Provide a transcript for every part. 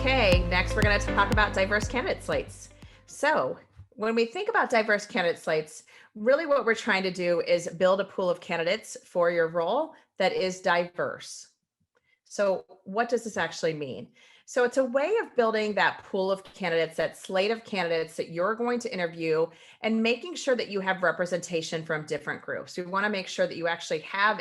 Okay, next we're going to talk about diverse candidate slates. So, when we think about diverse candidate slates, really what we're trying to do is build a pool of candidates for your role that is diverse. So, what does this actually mean? So, it's a way of building that pool of candidates, that slate of candidates that you're going to interview, and making sure that you have representation from different groups. We want to make sure that you actually have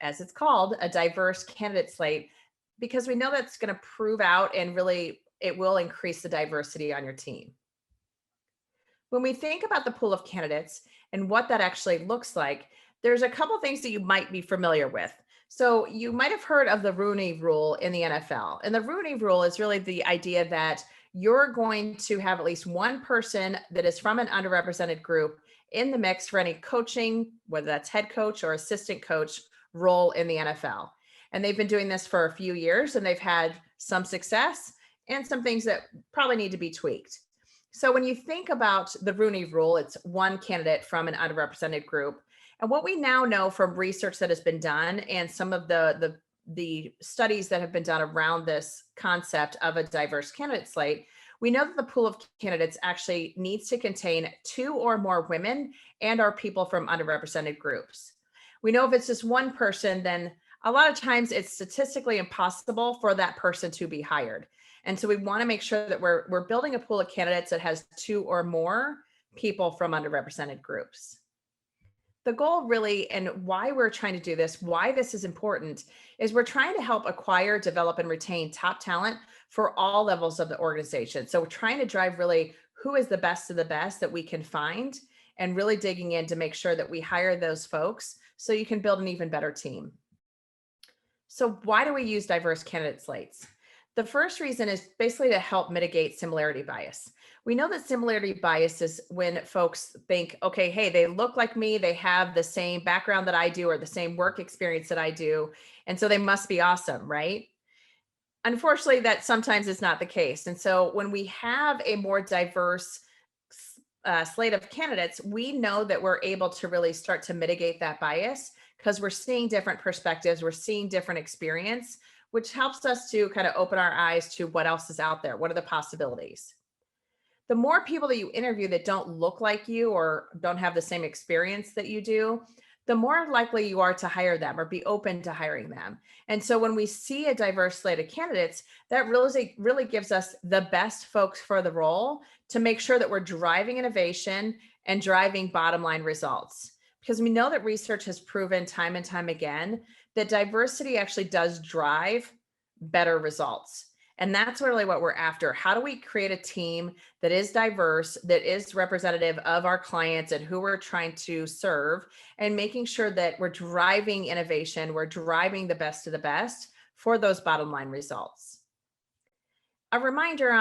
as it's called, a diverse candidate slate, because we know that's going to prove out and really it will increase the diversity on your team. When we think about the pool of candidates and what that actually looks like, there's a couple things that you might be familiar with. So you might have heard of the Rooney Rule in the NFL. And the Rooney Rule is really the idea that you're going to have at least one person that is from an underrepresented group in the mix for any coaching, whether that's head coach or assistant coach role in the NFL. And they've been doing this for a few years and they've had some success and some things that probably need to be tweaked. So when you think about the Rooney Rule, it's one candidate from an underrepresented group. And what we now know from research that has been done and some of the studies that have been done around this concept of a diverse candidate slate, we know that the pool of candidates actually needs to contain 2 or more women and or people from underrepresented groups. We know if it's just one person, then a lot of times it's statistically impossible for that person to be hired. And so we want to make sure that we're building a pool of candidates that has 2 or more people from underrepresented groups. The goal really, and why we're trying to do this, why this is important, is we're trying to help acquire, develop, and retain top talent for all levels of the organization. So we're trying to drive really who is the best of the best that we can find and really digging in to make sure that we hire those folks so you can build an even better team. So why do we use diverse candidate slates? The first reason is basically to help mitigate similarity bias. We know that similarity bias is when folks think, okay, hey, they look like me, they have the same background that I do or the same work experience that I do, and so they must be awesome, right? Unfortunately, that sometimes is not the case. And so when we have a more diverse slate of candidates, we know that we're able to really start to mitigate that bias because we're seeing different perspectives, we're seeing different experience, which helps us to kind of open our eyes to what else is out there. What are the possibilities? The more people that you interview that don't look like you or don't have the same experience that you do, the more likely you are to hire them or be open to hiring them. And so when we see a diverse slate of candidates, that really gives us the best folks for the role to make sure that we're driving innovation and driving bottom line results. Because we know that research has proven time and time again that diversity actually does drive better results. And that's really what we're after. How do we create a team that is diverse, that is representative of our clients and who we're trying to serve, and making sure that we're driving innovation, we're driving the best of the best for those bottom line results. A reminder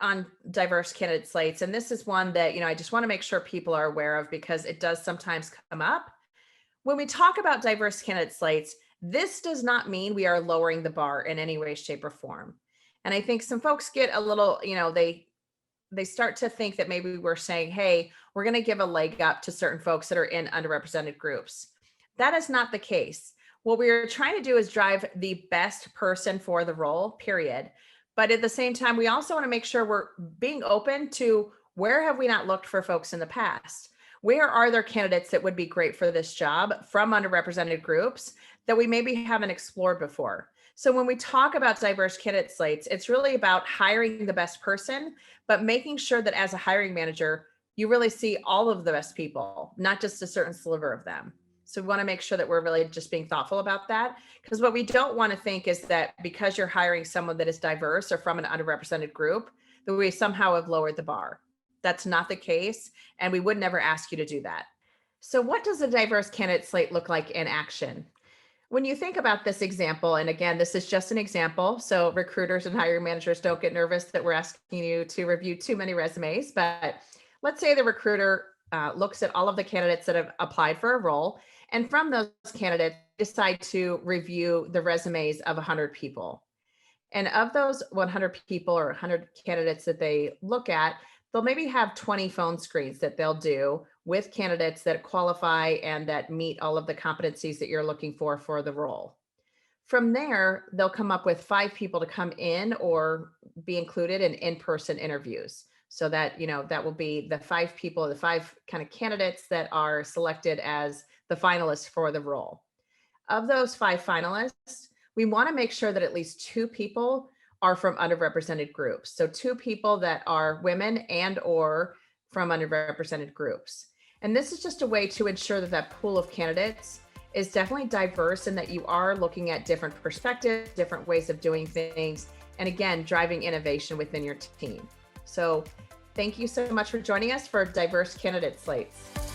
on diverse candidate slates, and this is one that, I just want to make sure people are aware of because it does sometimes come up. When we talk about diverse candidate slates, this does not mean we are lowering the bar in any way, shape, or form. And I think some folks get a little, they start to think that maybe we're saying, hey, we're going to give a leg up to certain folks that are in underrepresented groups. That is not the case. What we're trying to do is drive the best person for the role, period. But at the same time, we also want to make sure we're being open to where have we not looked for folks in the past? Where are there candidates that would be great for this job from underrepresented groups that we maybe haven't explored before? So when we talk about diverse candidate slates, it's really about hiring the best person, but making sure that as a hiring manager, you really see all of the best people, not just a certain sliver of them. So we want to make sure that we're really just being thoughtful about that. Because what we don't want to think is that because you're hiring someone that is diverse or from an underrepresented group, that we somehow have lowered the bar. That's not the case. And we would never ask you to do that. So what does a diverse candidate slate look like in action? When you think about this example, and again, this is just an example, so recruiters and hiring managers don't get nervous that we're asking you to review too many resumes, but let's say the recruiter looks at all of the candidates that have applied for a role, and from those candidates, decide to review the resumes of 100 people. And of those 100 people or 100 candidates that they look at, they'll maybe have 20 phone screens that they'll do with candidates that qualify and that meet all of the competencies that you're looking for the role. From there, they'll come up with 5 people to come in or be included in in-person interviews. So that, that will be the 5 people, the 5 kind of candidates that are selected as the finalists for the role. Of those 5 finalists, we want to make sure that at least 2 people are from underrepresented groups. So 2 people that are women and or from underrepresented groups. And this is just a way to ensure that that pool of candidates is definitely diverse and that you are looking at different perspectives, different ways of doing things, and again, driving innovation within your team. So thank you so much for joining us for Diverse Candidate Slates.